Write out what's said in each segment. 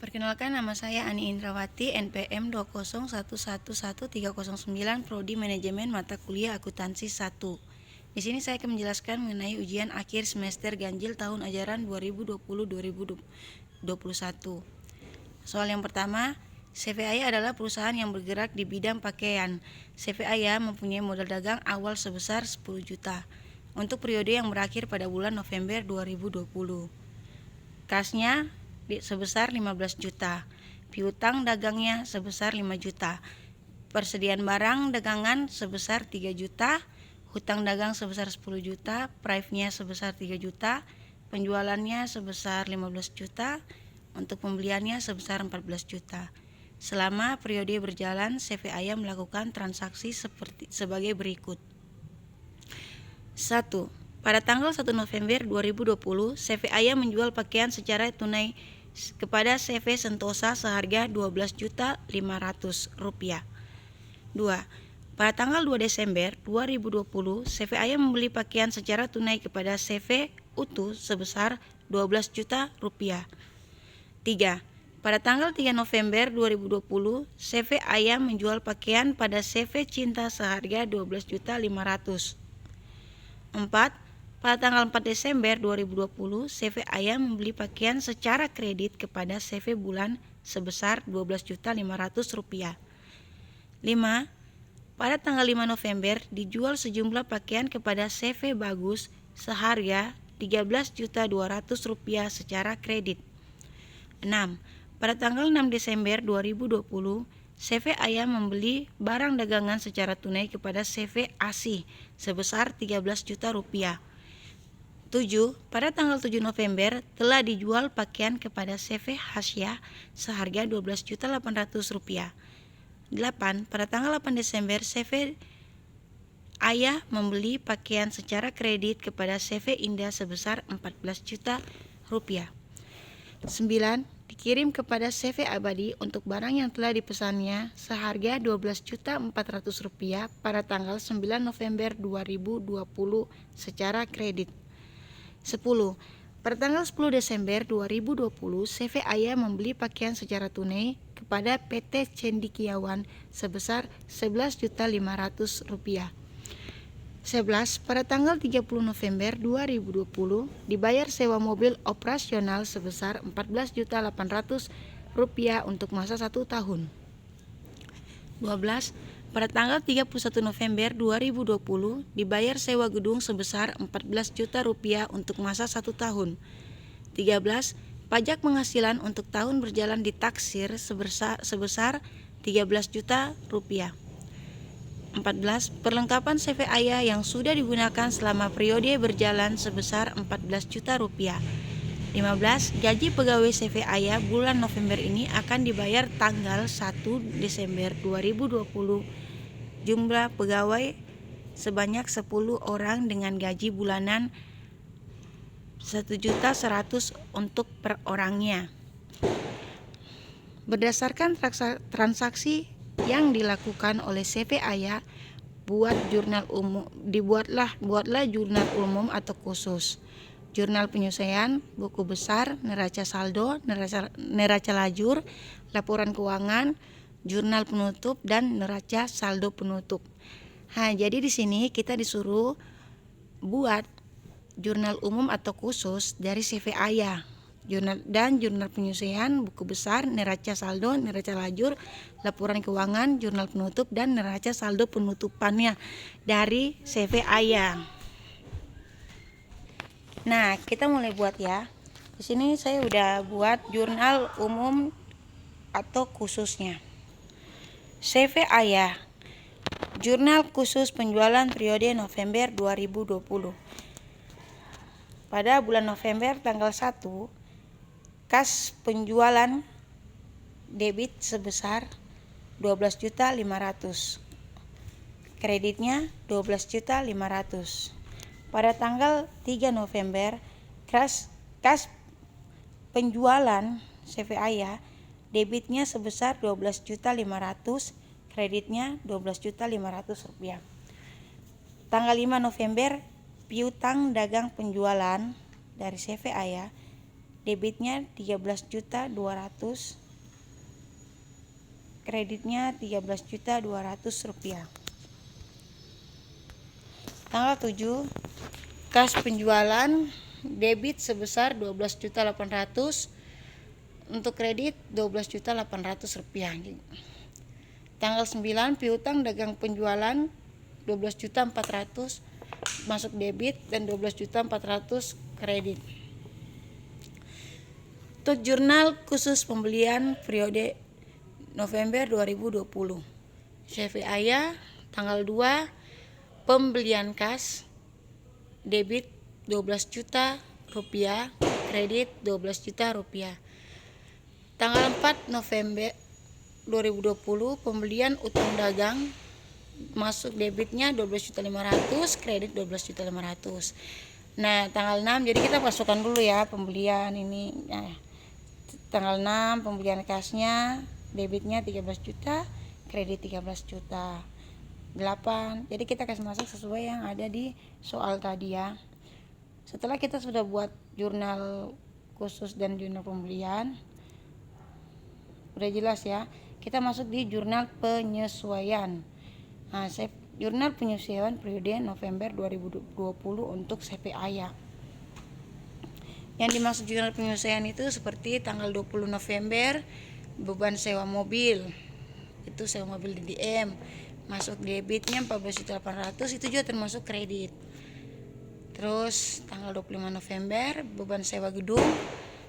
Perkenalkan, nama saya Ani Indrawati, NPM 201111309, Prodi Manajemen Mata Kuliah Akuntansi 1. Di sini saya akan menjelaskan mengenai ujian akhir semester ganjil tahun ajaran 2020-2021. Soal yang pertama, CVAya adalah perusahaan yang bergerak di bidang pakaian. CVAya mempunyai modal dagang awal sebesar 10 juta untuk periode yang berakhir pada bulan November 2020. Kasnya sebesar 15 juta, piutang dagangnya sebesar 5 juta, persediaan barang dagangan sebesar 3 juta, hutang dagang sebesar 10 juta, prive-nya sebesar 3 juta, penjualannya sebesar 15 juta, untuk pembeliannya sebesar 14 juta. Selama periode berjalan, CVAya melakukan transaksi sebagai berikut. 1. Pada tanggal 1 November 2020, CVAya menjual pakaian secara tunai kepada CV Sentosa seharga Rp12.500. 2. Pada tanggal 2 Desember 2020, CVAya membeli pakaian secara tunai kepada CV Utuh sebesar Rp12 juta. 3. Pada tanggal 3 November 2020, CVAya menjual pakaian pada CV Cinta seharga Rp12.500. 4. Pada tanggal 4 Desember 2020, CVAya membeli pakaian secara kredit kepada CV Bulan sebesar Rp12.500. 5. Pada tanggal 5 November dijual sejumlah pakaian kepada CV Bagus seharga Rp13.200 secara kredit. 6. Pada tanggal 6 Desember 2020, CVAya membeli barang dagangan secara tunai kepada CV Asih sebesar Rp13 juta. 7. Pada tanggal 7 November telah dijual pakaian kepada CV Hasya seharga Rp12.800. 8. Pada tanggal 8 Desember CV Ayah membeli pakaian secara kredit kepada CV Indah sebesar Rp14 juta. 9. Dikirim kepada CV Abadi untuk barang yang telah dipesannya seharga Rp12.400 pada tanggal 9 November 2020 secara kredit. 10. Pada tanggal 10 Desember 2020, CVAya membeli pakaian secara tunai kepada PT Cendikiawan sebesar Rp11.500. 11. Pada tanggal 30 November 2020 dibayar sewa mobil operasional sebesar Rp14.800 untuk masa 1 tahun. 12. Pada tanggal 31 November 2020 dibayar sewa gedung sebesar Rp14 juta untuk masa 1 tahun. 13. Pajak penghasilan untuk tahun berjalan ditaksir sebesar Rp13 juta. 14. Perlengkapan CVAya yang sudah digunakan selama periode berjalan sebesar Rp14 juta. 15. Gaji pegawai CVAya bulan November ini akan dibayar tanggal 1 Desember 2020. Jumlah pegawai sebanyak 10 orang dengan gaji bulanan Rp1.100.000 untuk per orangnya. Berdasarkan transaksi yang dilakukan oleh CVAya, buatlah jurnal umum atau khusus, jurnal penyelesaian, buku besar, neraca saldo, neraca lajur, laporan keuangan, jurnal penutup, dan neraca saldo penutup. Jadi di sini kita disuruh buat jurnal umum atau khusus dari CVAya. Jurnal penyelesaian, buku besar, neraca saldo, neraca lajur, laporan keuangan, jurnal penutup, dan neraca saldo penutupannya dari CVAya. Nah, kita mulai buat ya. Di sini saya udah buat jurnal umum atau khususnya. CVAya, jurnal khusus penjualan periode November 2020. Pada bulan November tanggal 1, kas penjualan debit sebesar Rp12.500. Kreditnya Rp12.500. Pada tanggal 3 November, kas penjualan CVAya debitnya sebesar Rp12.500, kreditnya Rp12.500. Tanggal 5 November, piutang dagang penjualan dari CVAya debitnya 13.200.000, kreditnya 13.200.000 rupiah. Tanggal 7, kas penjualan debit sebesar 12.800.000, untuk kredit 12.800.000 rupiah. Tanggal 9, piutang dagang penjualan 12.400.000 masuk debit dan 12.400.000 kredit. Untuk jurnal khusus pembelian periode November 2020, CV Ayah tanggal 2, pembelian kas debit 12 juta rupiah, kredit 12 juta rupiah. Tanggal 4 November 2020, pembelian utang dagang masuk debitnya 12.500.000, kredit 12.500.000. Nah, tanggal 6, jadi kita masukkan dulu ya pembelian ini. Nah, tanggal 6 pembelian kasnya debitnya 13 juta, kredit 13 juta. 8. Jadi kita kasih masuk sesuai yang ada di soal tadi ya. Setelah kita sudah buat jurnal khusus dan jurnal pembelian, udah jelas ya. Kita masuk di jurnal penyesuaian. Nah, jurnal penyesuaian periode November 2020 untuk CV Ayah. Yang dimaksud jurnal penyesuaian itu seperti tanggal 20 November beban sewa mobil, itu sewa mobil DDM, masuk debitnya 14.800.000, itu juga termasuk kredit. Terus tanggal 25 November beban sewa gedung,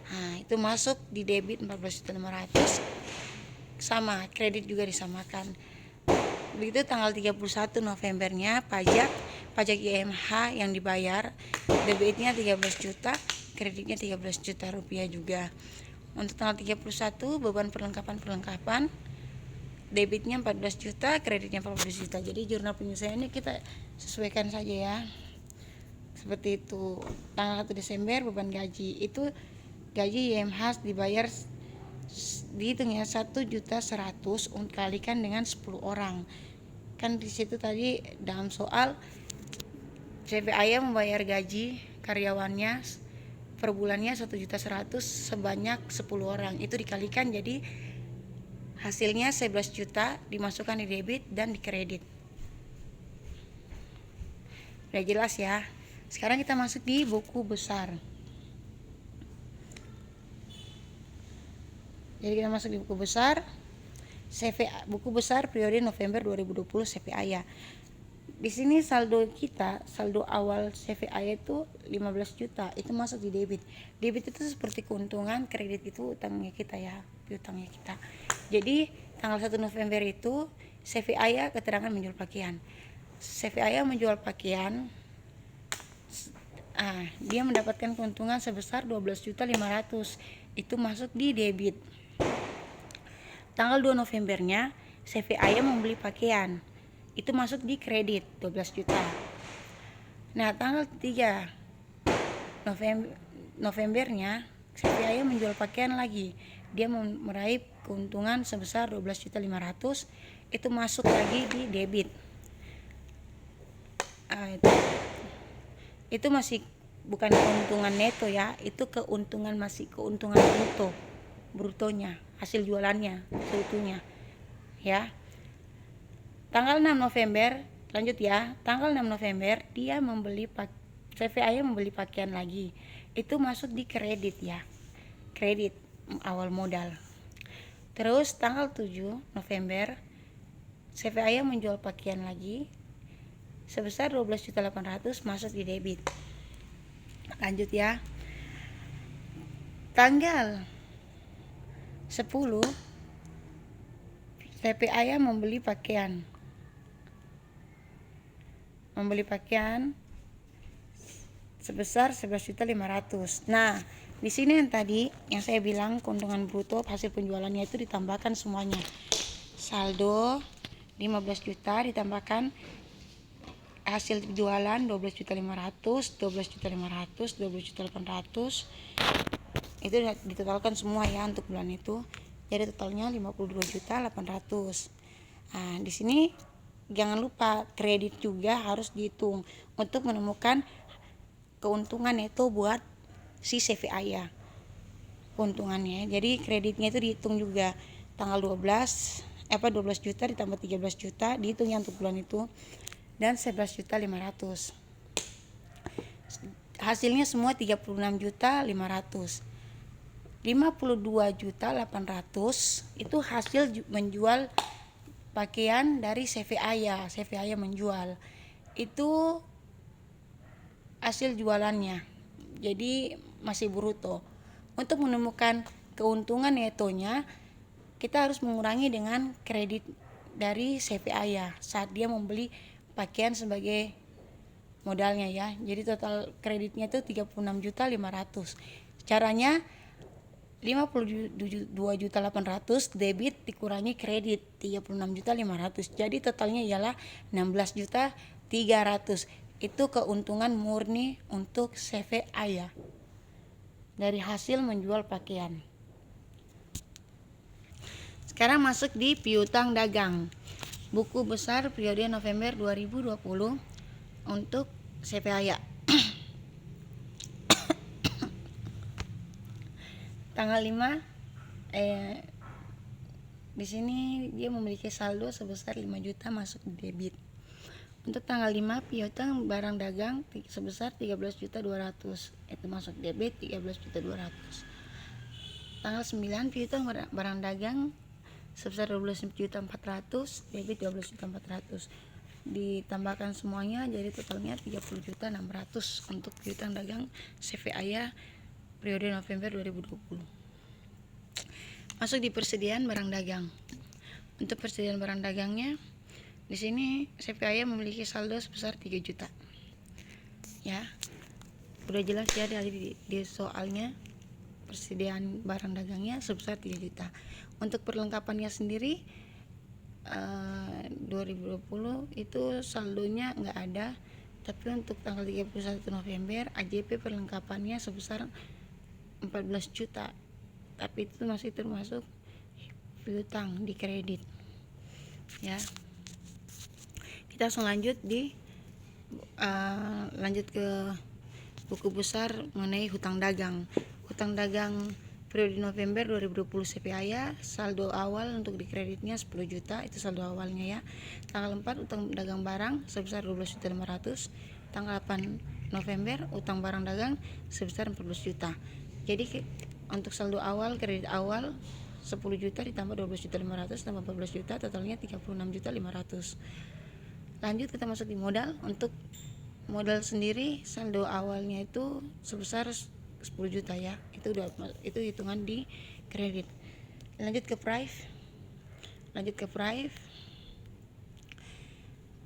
nah itu masuk di debit 14.500.000, sama kredit juga disamakan. Begitu tanggal 31 Novembernya pajak IMH yang dibayar, debitnya 13 juta, kreditnya 13 juta rupiah juga. Untuk tanggal 31 beban perlengkapan debitnya 14 juta, kreditnya 14 juta. Jadi jurnal penyesuaiannya kita sesuaikan saja ya. Seperti itu. Tanggal 1 Desember beban gaji, itu gaji IMH dibayar dihitung ya 1.100.000 kalikan dengan 10 orang. Kan di situ tadi dalam soal CV Ayah membayar gaji karyawannya per bulannya 1.100.000 sebanyak 10 orang. Itu dikalikan jadi hasilnya 11 juta, dimasukkan di debit dan di kredit. Udah jelas ya. Sekarang kita masuk di buku besar. Jadi kita masuk di buku besar. CV buku besar periode November 2020 CV Ayah. Di sini saldo awal CV Ayah itu 15 juta, itu masuk di debit. Debit itu seperti keuntungan, kredit itu utangnya kita ya, piutangnya kita. Jadi tanggal 1 November itu CV Ayah keterangan menjual pakaian. CV Ayah menjual pakaian, dia mendapatkan keuntungan sebesar 12.500.000, itu masuk di debit. Tanggal 2 Novembernya CV Ayah membeli pakaian, itu masuk di kredit 12 juta. Nah, tanggal 3 Novembernya CV Ayah menjual pakaian lagi, dia meraih keuntungan sebesar 12.500.000, itu masuk lagi di debit. Itu masih bukan keuntungan neto ya, itu masih keuntungan brutonya, hasil jualannya seutuhnya ya. Tanggal 6 November, lanjut ya. Tanggal 6 November dia CV Ayah membeli pakaian lagi. Itu masuk di kredit ya. Kredit awal modal. Terus tanggal 7 November CV Ayah menjual pakaian lagi sebesar 12.800.000, masuk di debit. Lanjut ya. Tanggal 10 CV Ayah membeli pakaian sebesar 11.500.000. Nah, di sini yang tadi yang saya bilang keuntungan bruto hasil penjualannya itu ditambahkan semuanya. Saldo 15 juta ditambahkan hasil penjualan 12.500.000, 12.500.000, 12.800.000. Itu ditotalkan semua ya untuk bulan itu. Jadi totalnya 52.800.000. Nah, di sini jangan lupa kredit juga harus dihitung untuk menemukan keuntungan itu buat si CV Ayah. keuntungannya. Jadi kreditnya itu dihitung juga tanggal 12 juta ditambah 13 juta dihitungnya untuk bulan itu, dan 11.500.000. Hasilnya semua 36.500.000. 52.800.000 itu hasil menjual pakaian dari CV Aya. CV Aya menjual. Itu hasil jualannya. Jadi masih bruto. Untuk menemukan keuntungan netonya, kita harus mengurangi dengan kredit dari CV Aya saat dia membeli pakaian sebagai modalnya ya. Jadi total kreditnya itu 36.500.000. Caranya 52.800.000 debit dikurangi kredit 36.500.000. Jadi totalnya ialah 16.300.000. Itu keuntungan murni untuk CV Aya dari hasil menjual pakaian. Sekarang masuk di piutang dagang. Buku besar periode November 2020 untuk CV Aya. Tanggal 5 di sini dia memiliki saldo sebesar 5 juta masuk di debit. Untuk tanggal 5 piutang barang dagang sebesar 13.200.000 itu masuk debit 13.200.000. Tanggal 9 piutang barang dagang sebesar 12.400.000 debit 12.400.000. Ditambahkan semuanya jadi totalnya 30.600.000 untuk piutang dagang CV Aya periode November 2020. Masuk di persediaan barang dagang. Untuk persediaan barang dagangnya di sini CV Aya memiliki saldo sebesar 3 juta. Ya. Udah jelas ya di soalnya persediaan barang dagangnya sebesar 3 juta. Untuk perlengkapannya sendiri 2020 itu saldonya nggak ada, tapi untuk tanggal 31 November AJP perlengkapannya sebesar 14 juta, tapi itu masih termasuk piutang di kredit ya. Kita langsung lanjut ke buku besar mengenai hutang dagang. Hutang dagang periode November 2020 CV Aya, saldo awal untuk dikreditnya 10 juta, itu saldo awalnya ya. Tanggal 4 utang dagang barang sebesar 12.500.000. Tanggal 8 November utang barang dagang sebesar 14 juta. Jadi untuk saldo awal kredit awal 10 juta ditambah 12.500.000 tambah 14 juta totalnya 36.500.000. Lanjut kita masuk di modal. Untuk modal sendiri saldo awalnya itu sebesar 10 juta ya, itu hitungan di kredit. Lanjut ke price.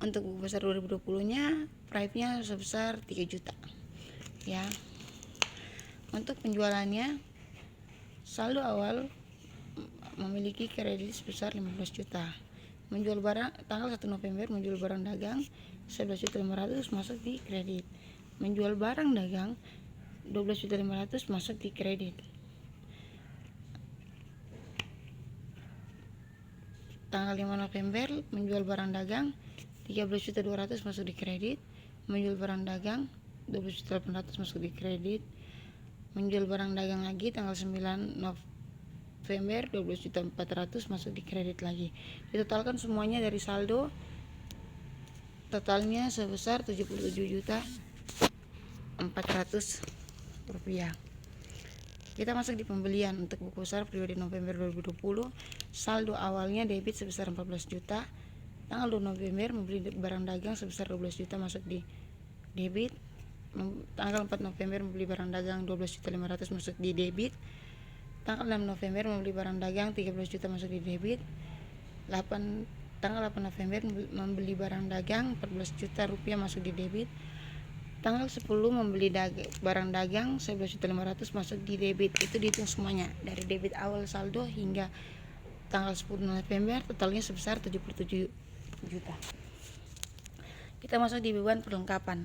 Untuk buku besar 2020 nya price-nya sebesar 3 juta ya. Untuk penjualannya saldo awal memiliki kredit sebesar 15 juta. Menjual barang tanggal 1 November menjual barang dagang 11.500.000 masuk di kredit. Menjual barang dagang 12.500.000 masuk di kredit. Tanggal 5 November menjual barang dagang 13.200.000 masuk di kredit. Menjual barang dagang 12.800.000 masuk di kredit. Menjual barang dagang lagi tanggal 9 November 12.400.000 masuk di kredit lagi. Ditotalkan semuanya dari saldo totalnya sebesar 77.400.000 rupiah. Kita masuk di pembelian. Untuk buku besar periode November 2020 saldo awalnya debit sebesar 14 juta. Tanggal 2 November membeli barang dagang sebesar 12 juta masuk di debit. Tanggal 4 November membeli barang dagang 12.500.000 masuk di debit. Tanggal 6 November membeli barang dagang 13 juta masuk di debit. Tanggal 8 November membeli barang dagang 14 juta rupiah masuk di debit. Tanggal 10 membeli barang dagang 11.500.000 masuk di debit. Itu dihitung semuanya dari debit awal saldo hingga tanggal 10 November totalnya sebesar 77 juta. Kita masuk di beban perlengkapan.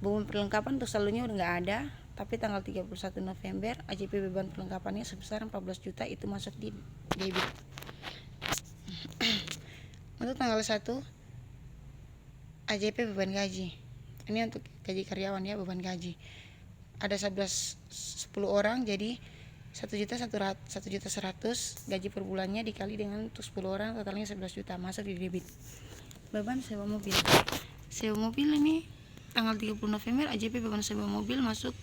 Beban perlengkapan untuk saldonya udah nggak ada, tapi tanggal 31 November AJP beban perlengkapannya sebesar 14 juta, itu masuk di debit. Untuk tanggal 1 AJP beban gaji. Ini untuk gaji karyawan ya, beban gaji. Ada 10 orang, jadi 1.100.000, gaji per bulannya dikali dengan untuk 10 orang, totalnya 11 juta, masuk di debit. Beban sewa mobil. Sewa mobil ini tanggal 30 November AJP beban sewa mobil masuk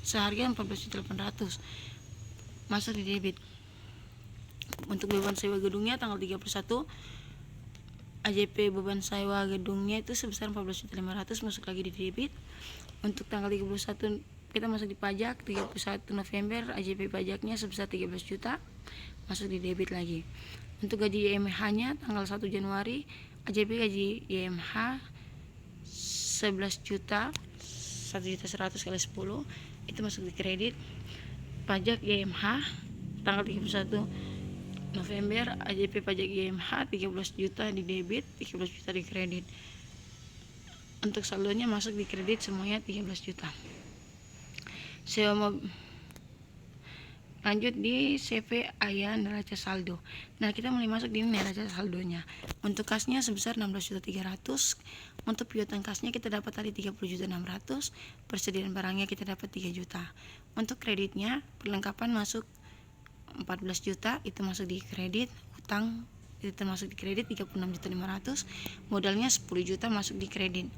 seharga 14.800.000, masuk di debit. Untuk beban sewa gedungnya tanggal 31 AJP beban sewa gedungnya itu sebesar 14.500.000, masuk lagi di debit. Untuk tanggal 31 kita masuk di pajak, 31 November AJP pajaknya sebesar 13 juta, masuk di debit lagi. Untuk gaji YMH nya tanggal 1 Januari AJP gaji YMH 11 juta, 1.100.000 kali 10 itu masuk di kredit. Pajak YMH tanggal 31 November AJP pajak YMH 13 juta di debit, 13 juta di kredit. Untuk saldonya masuk di kredit semuanya 13 juta. Sewa mobil. Lanjut di CV Ayah neraca saldo. Nah, kita mulai masuk di neraca saldonya. Untuk kasnya sebesar 16.300.000. Untuk piutang kasnya kita dapat tadi 30.600.000. Persediaan barangnya kita dapat 3 juta. Untuk kreditnya perlengkapan masuk 14 juta, itu masuk di kredit. Utang itu termasuk di kredit 36.500.000. Modalnya 10 juta masuk di kredit.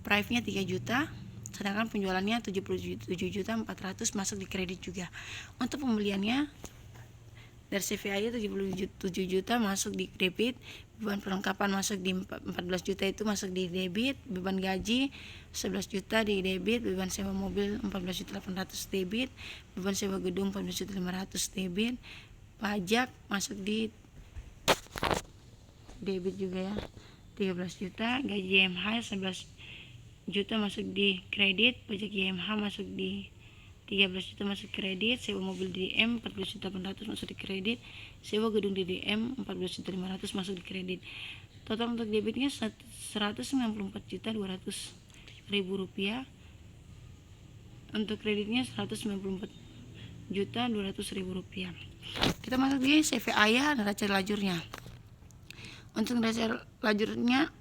Price-nya 3 juta. Sedangkan penjualannya 77.400.000 masuk di kredit juga. Untuk pembeliannya dari CVA 77 juta masuk di debit, beban perlengkapan masuk di 14 juta itu masuk di debit, beban gaji 11 juta di debit, beban sewa mobil 14.800.000 debit, beban sewa gedung 14.500.000 debit, pajak masuk di debit juga ya 13 juta, gaji YMH 11 juta masuk di kredit, pajak YMH masuk di 13 juta masuk kredit, sewa mobil DDM 14.800.000 masuk di kredit, sewa gedung DDM 14.500.000 masuk di kredit. Total untuk debitnya 194.200.000 rupiah. Untuk kreditnya 194.200.000 rupiah. Kita masuk di CV Ayah neraca lajurnya. Untuk neraca lajurnya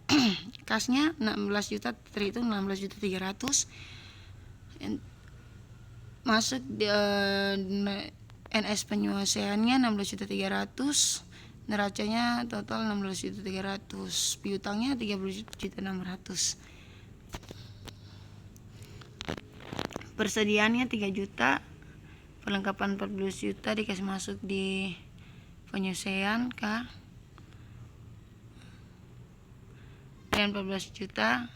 kasnya 16 juta, terhitung 16.300.000. Masuk di NS penyelesaiannya 16.300.000, neracanya total 16.300.000, piutangnya 30.600.000. Persediaannya 3 juta, perlengkapan 14 juta dikasih masuk di penyelesaian kah, dan 14 juta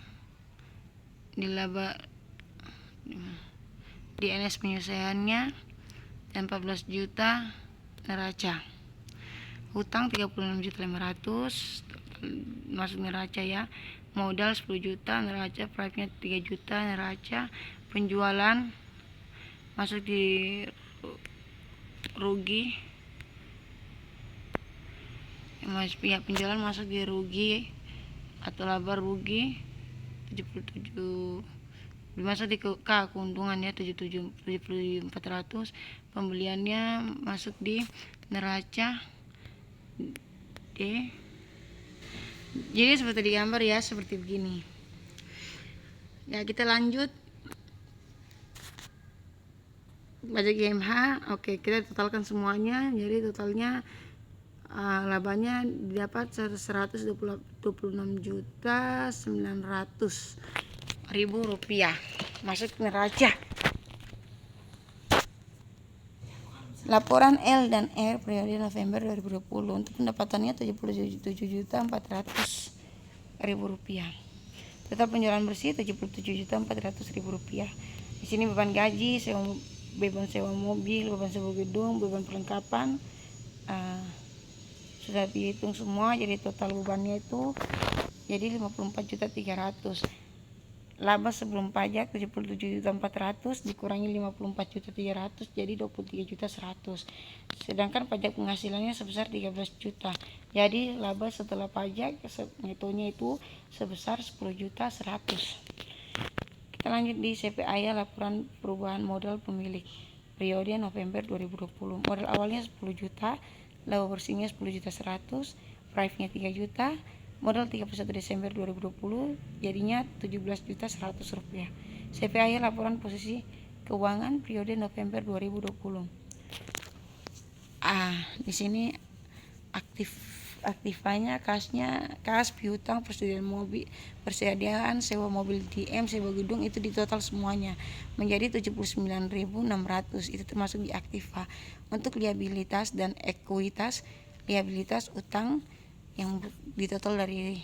di laba di NS penyelesaiannya, dan 14 juta neraca. Hutang 36.500.000 masuk neraca ya. Modal 10 juta neraca, price-nya 3 juta neraca. Penjualan masuk di rugi. Ya, penjualan masuk di rugi atau laba rugi 77, masuk di keuntungannya 77.400. Pembeliannya masuk di neraca D. Jadi seperti di gambar ya, seperti begini ya. Kita lanjut pajak YMH. Oke, kita totalkan semuanya. Jadi totalnya labanya didapat 126.900.000 rupiah, masuk neraca. Laporan L dan R periode November 2020. Untuk pendapatannya 77.400.000 rupiah. Total penjualan bersih 77.400.000 rupiah. Di sini beban gaji, beban sewa mobil, beban sewa gedung, beban perlengkapan sudah dihitung semua. Jadi total bebannya itu jadi 54.300.000. Laba sebelum pajak 77.400.000 dikurangi 54.300.000 jadi 23.100.000. Sedangkan pajak penghasilannya sebesar 13 juta. Jadi laba setelah pajak netonya itu sebesar 10.100.000. Kita lanjut di CV Ayah laporan perubahan modal pemilik periode November 2020. Modal awalnya 10 juta, laba bersihnya 10.100.000, price-nya 3 juta. Modal 31 Desember 2020 jadinya 17.100.000 rupiah. CV Ayah laporan posisi keuangan periode November 2020. Di sini aktifanya kasnya, kas piutang, persediaan mobil, persediaan sewa mobil DM, sewa gedung, itu di total semuanya menjadi 79.600. Itu termasuk di aktiva. Untuk liabilitas dan ekuitas, liabilitas utang yang di total dari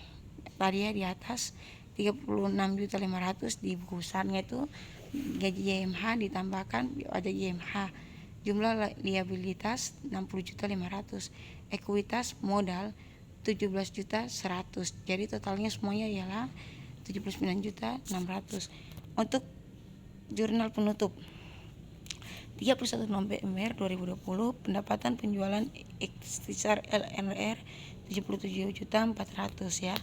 tadi ya di atas 36.500, di buku besarnya itu gaji YMH ditambahkan ada YMH, jumlah liabilitas 60.500, ekuitas modal 17.100. Jadi totalnya semuanya ialah 79.600. Untuk jurnal penutup 31 November 2020, pendapatan penjualan ikhtisar LNR 77.400 ya.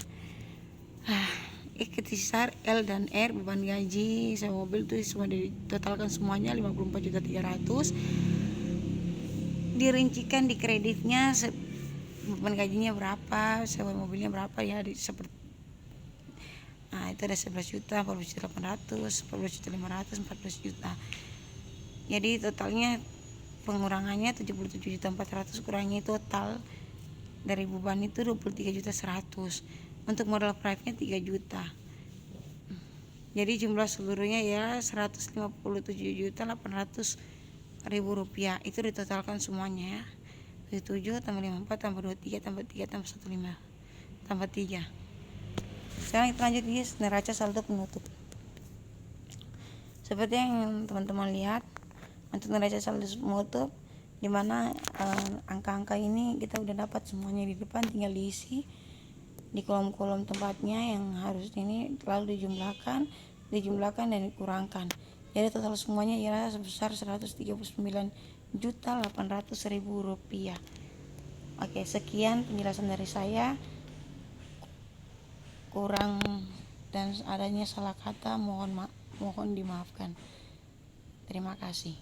Ikhtisar L dan R, beban gaji sewa mobil itu semua ditotalkan semuanya 54.300. Dirincikan di kreditnya beban gajinya berapa, sewa mobilnya berapa ya, seperti itu ada 11 juta, 14.800, 14.500, 14 juta. Jadi totalnya pengurangannya 77.400, kurangi total dari beban itu 23.100. Untuk modal private 3 juta. Jadi jumlah seluruhnya ya 157.800.000 rupiah. Itu ditotalkan semuanya ya. 7 tambah 54 tambah 23 tambah 3 tambah 15 tambah 3. Sekarang kita lanjut guys, neraca saldo penutup. Seperti yang teman-teman lihat, untuk neraca saldo penutup dimana angka-angka ini kita udah dapat semuanya di depan, tinggal diisi di kolom-kolom tempatnya yang harus ini lalu dijumlahkan dan dikurangkan. Jadi total semuanya ialah sebesar 139.800.000 rupiah. Oke, sekian penjelasan dari saya. Kurang dan adanya salah kata mohon dimaafkan. Terima kasih.